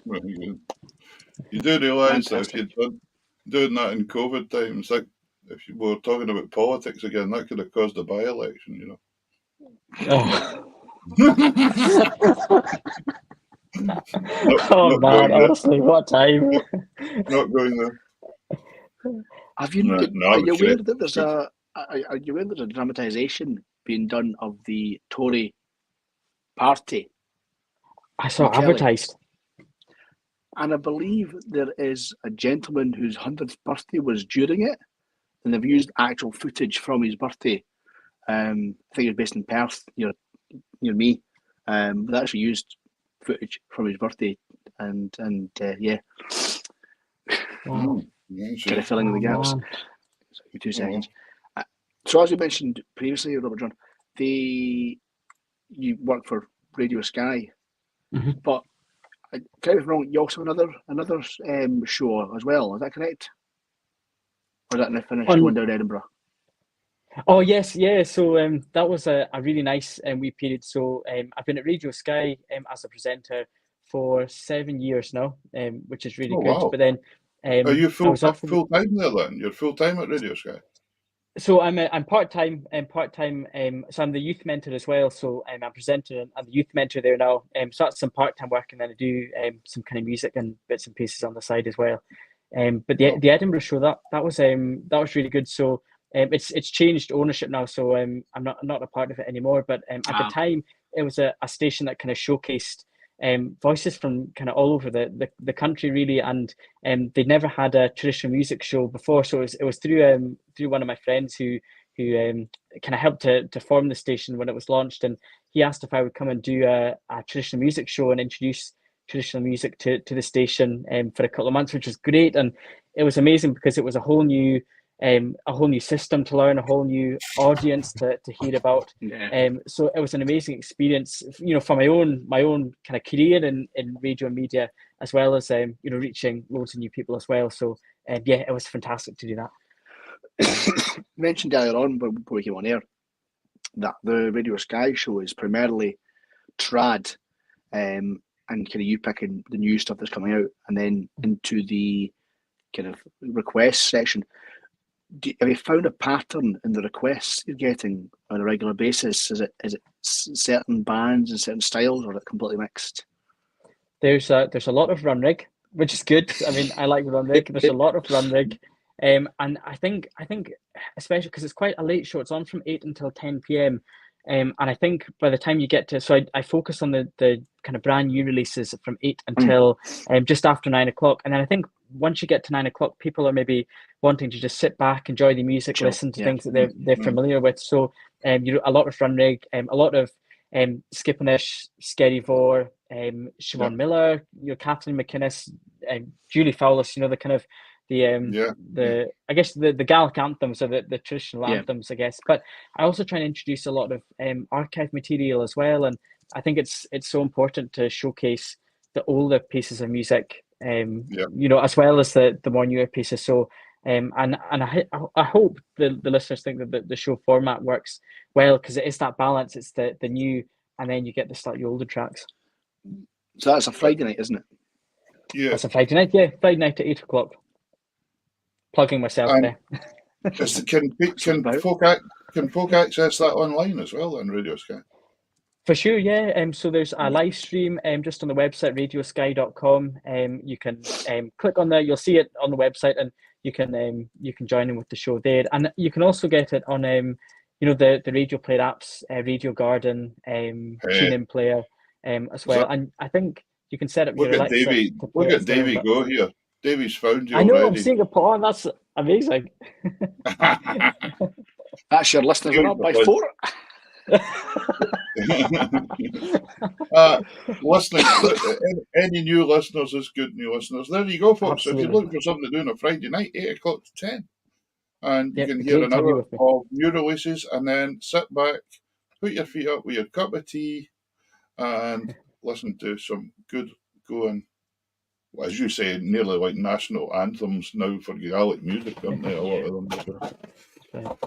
Very good. You do realise that if you'd done doing that in COVID times, that if you were talking about politics again, that could have caused a by-election, you know. Oh man, honestly, what time? Not going there. Are you aware that there's a dramatisation being done of the Tory party? I saw advertised. And I believe there is a gentleman whose 100th birthday was during it, and they've used actual footage from his birthday. I think he was based in Perth, near me. But they actually used footage from his birthday, and yeah. Wow. Kind of filling in the gaps. Give me 2 seconds. So as we mentioned previously, Robert John, you work for Radio Sky, but correct me if I'm wrong, you also have another show as well. Is that correct? Or is that finished going down Edinburgh? Oh yes, yeah. So that was a really nice wee period. So I've been at Radio Sky as a presenter for 7 years now, which is really good. Wow. But then are you full time there then? You're full time at Radio Sky? So I'm part-time. So I'm the youth mentor as well. So I'm a presenter and the youth mentor there now. So that's some part-time work, and then I do some kind of music and bits and pieces on the side as well. But the Edinburgh show that was really good. So it's changed ownership now. So I'm not a part of it anymore. But at the time, it was a station that kind of showcased voices from kind of all over the country really, and they'd never had a traditional music show before. So it was through one of my friends who kind of helped to form the station when it was launched, and he asked if I would come and do a traditional music show and introduce traditional music to the station for a couple of months, which was great. And it was amazing because it was a whole new system to learn, a whole new audience to hear about. So it was an amazing experience, for my own kind of career in radio and media, as well as reaching loads of new people as well. So yeah, it was fantastic to do that. You mentioned earlier on before we came on air that the Radio Sky show is primarily trad, and kind of you picking the new stuff that's coming out, and then into the kind of request section. Have you found a pattern in the requests you're getting on a regular basis? Is it certain bands and certain styles, or is it completely mixed? There's a lot of run rig, which is good. I mean, I like run rig. There's a lot of run rig, and I think especially because it's quite a late show. It's on from 8 until 10 p.m. And I think by the time you get to, so I focus on the kind of brand new releases from 8 until just after 9 o'clock. And then I think once you get to 9 o'clock, people are maybe wanting to just sit back, enjoy the music, listen to things that they're familiar with. So a lot of run rig, a lot of Skippinish, Scary Vor, Siobhan Miller, Kathleen MacInnes, Julie Fowlis, the kind of I guess the Gaelic anthems, or the traditional anthems, I guess. But I also try and introduce a lot of archive material as well, and I think it's so important to showcase the older pieces of music, as well as the more newer pieces. So and I hope the listeners think that the show format works well, because it is that balance. It's the new, and then you get the slightly older tracks. So that's a Friday night, isn't it? Yeah, that's a Friday night. Yeah, Friday night at 8 o'clock. Plugging myself there. Can folk access that online as well on Radio Sky? For sure, yeah. So there's a live stream just on the website, radiosky.com. You can click on there. You'll see it on the website, and you can join in with the show there. And you can also get it on the Radio Player apps, Radio Garden, TuneIn Player as well. And I think you can set up your Alexa. Look at Davey go here. Davey's found you I know, already. I'm seeing it put on. That's amazing. That's your listeners are up by 4. Listening, any new listeners is good new listeners. There you go, folks. Absolutely. If you're looking for something to do on a Friday night, 8 o'clock to 10, and you can hear an great to be hour with me. of new releases, and then sit back, put your feet up with your cup of tea, and listen to some good going, as you say, nearly like national anthems now for Gaelic music, aren't they? A lot of them.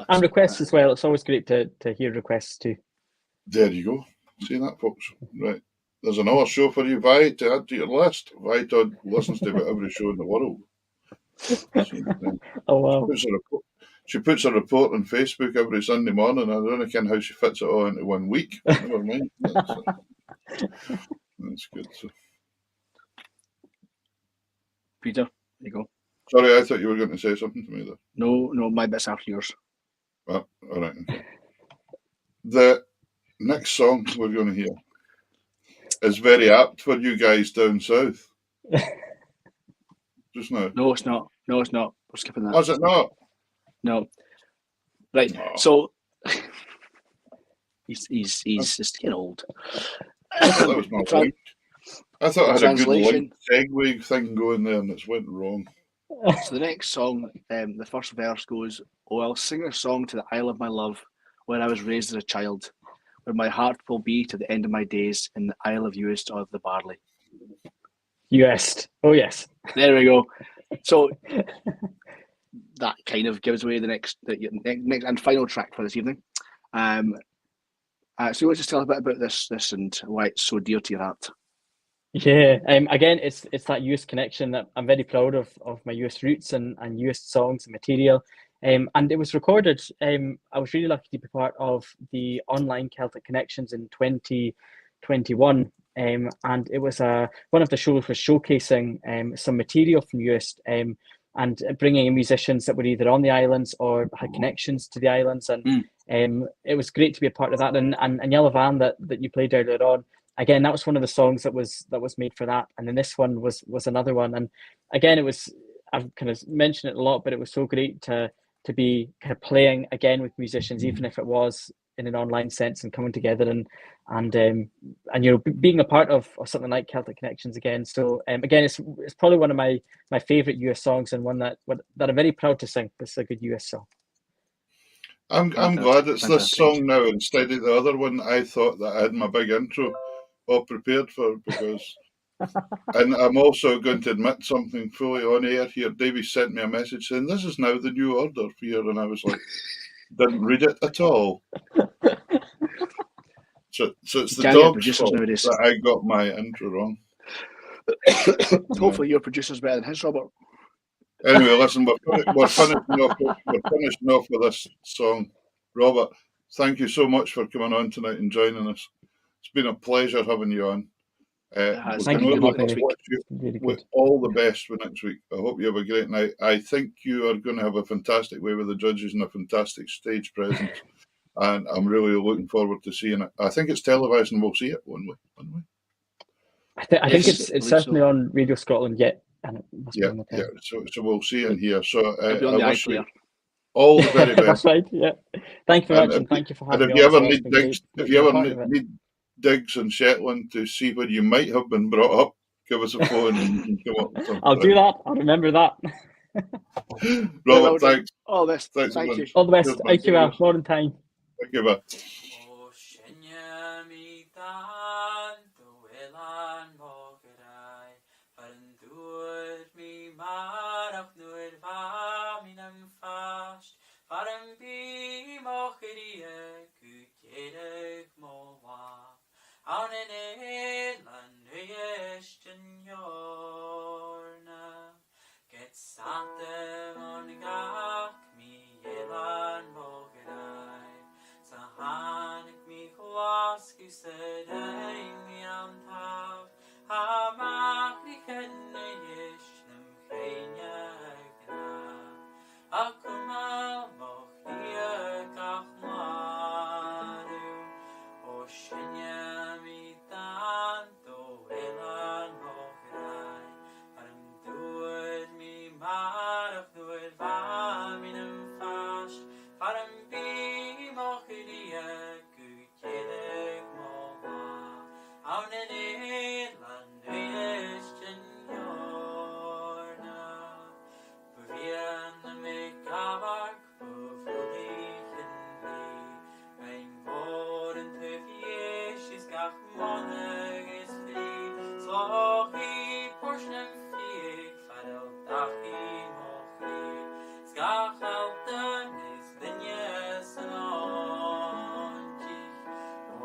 And requests as well. It's always great to hear requests too. There you go. See that, folks? Right. there's another show for you, Vi, to add to your list. Vi Todd listens to about every show in the world. Oh wow! She puts a report on Facebook every Sunday morning. I don't know how she fits it all into 1 week, but never mind. That's good. So. Peter, there you go. Sorry, I thought you were going to say something to me there. No, my bit's after yours. Well, all right. Okay. The next song we're going to hear is very apt for you guys down south. Just now. No, it's not. We're skipping that. Oh, is it not? No. Right. No. So he's just getting old. That was my link. I thought I had a good link segue thing going there, and it's went wrong. So the next song, the first verse goes, "Oh, I'll sing a song to the isle of my love, where I was raised as a child, where my heart will be to the end of my days, in the Isle of Uist of the Barley." Uist. Oh yes. There we go. So that kind of gives away the next and final track for this evening. So you want to tell a bit about this and why it's so dear to your heart? Yeah. Again, it's that Uist connection that I'm very proud of my Uist roots and Uist songs and material. And it was recorded. I was really lucky to be part of the online Celtic Connections in 2021. And it was one of the shows was showcasing some material from Uist and bringing in musicians that were either on the islands or had connections to the islands. And it was great to be a part of that. And Yellow Van that you played earlier on, again, that was one of the songs that was made for that. And then this one was another one. And again, it was, I've kind of mentioned it a lot, but it was so great to be kind of playing again with musicians, even if it was in an online sense, and coming together and you know, being a part of something like Celtic Connections again. So again, it's probably one of my favorite US songs, and one that I'm very proud to sing. This is a good US song. I'm glad it's this song now instead of the other one I thought that I had my big intro all prepared for, because and I'm also going to admit something fully on air here. Davey sent me a message saying this is now the new order for you, and I was like, didn't read it at all. So it's the dog's fault that I got my intro wrong. Hopefully your producer's better than his, Robert. Anyway, listen, we're finishing off with this song. Robert, thank you so much for coming on tonight and joining us. It's been a pleasure having you on. Thank you. With all the best for next week. I hope you have a great night. I think you are going to have a fantastic way with the judges and a fantastic stage presence. And I'm really looking forward to seeing it. I think it's televised and we'll see it, won't we? I think it's certainly on Radio Scotland yet. And it must be on the yeah. So we'll see it here. So I wish you iPlayer. all the very best. That's right. Yeah. Thank you very much, and thank you for having me. And if you ever need digs in Shetland to see where you might have been brought up, give us a phone and you can come up with something. I'll do that. I'll remember that. Robert, thanks. All the best. Thanks Thank you. All the best. Thank you, more than time. Thank you, man.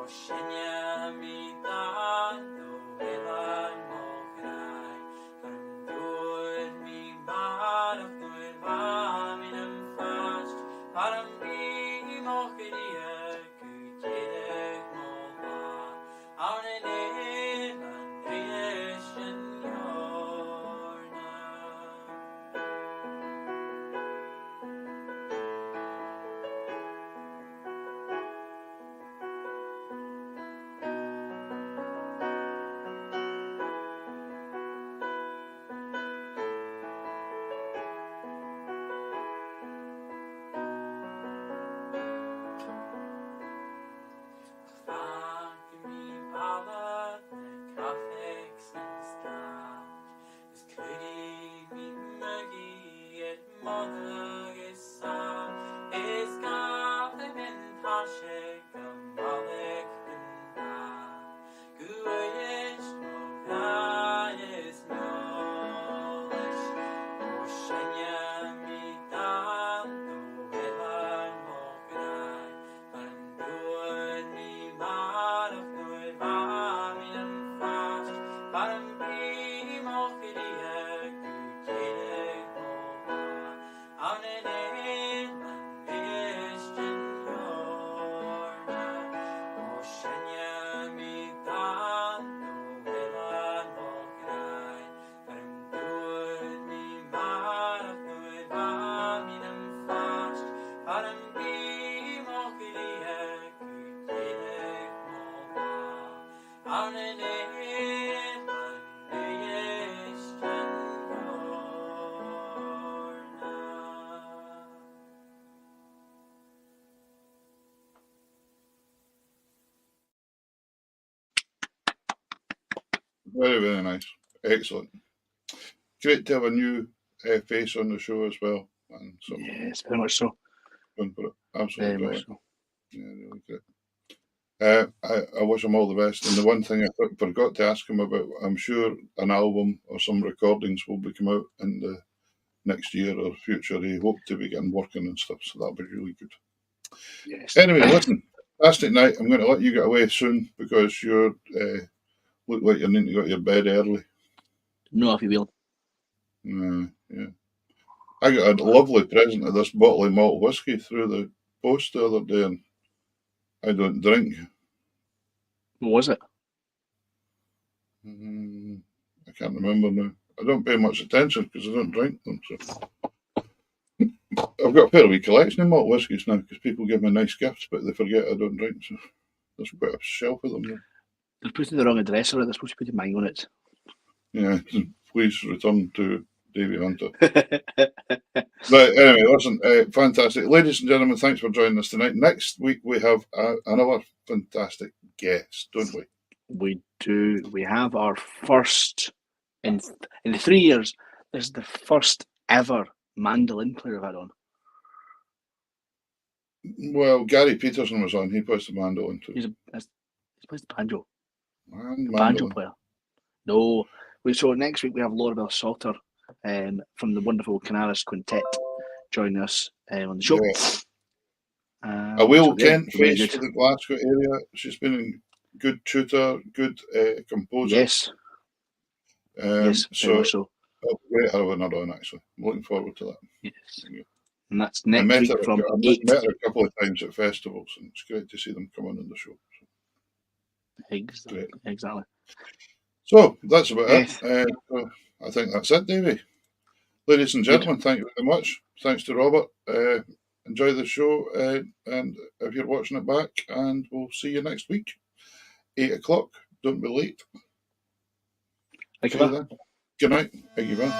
Oceania mi tanto Very, very nice. Excellent. Great to have a new face on the show as well. And yes, very much so. Absolutely very much so. Yeah, really great. I wish him all the best. And the one thing I forgot to ask him about, I'm sure an album or some recordings will be come out in the next year or future. He hoped to begin working and stuff, so that'll be really good. Yes. Anyway, listen, fantastic night. I'm going to let you get away soon because you're look like you need to go to your bed early. No, if you will. Yeah. I got a lovely present of this bottle of malt whiskey through the post the other day, and I don't drink. What was it? I can't remember now. I don't pay much attention because I don't drink them. So I've got a fair wee collection of malt whiskies now because people give me nice gifts, but they forget I don't drink. So there's quite a shelf of them there. They're putting the wrong address on it. They're supposed to put mine on it. Yeah, please return to Davy Hunter. But anyway, listen, fantastic. Ladies and gentlemen, thanks for joining us tonight. Next week we have another fantastic guest, don't we? We do. We have our first, in 3 years, this is the first ever mandolin player I've had on. Well, Gary Peterson was on. He plays the mandolin too. He plays the banjo. And Banjo player. No. So next week we have Laurabelle Salter from the wonderful Canaris Quintet joining us on the show. Yeah. Will Kent face for the Glasgow area. She's been a good tutor, good composer. Yes. Yes, so so. Great having her on, actually. I'm looking forward to that. Yes. And that's next week from 8. I met her a couple of times at festivals, and it's great to see them come on the show. Exactly. So that's about it. So I think that's it, Davey. Ladies and gentlemen, thank you very much. Thanks to Robert. Enjoy the show, and if you're watching it back, and we'll see you next week, 8 o'clock. Don't be late. Thank you. Good night. Thank you, man.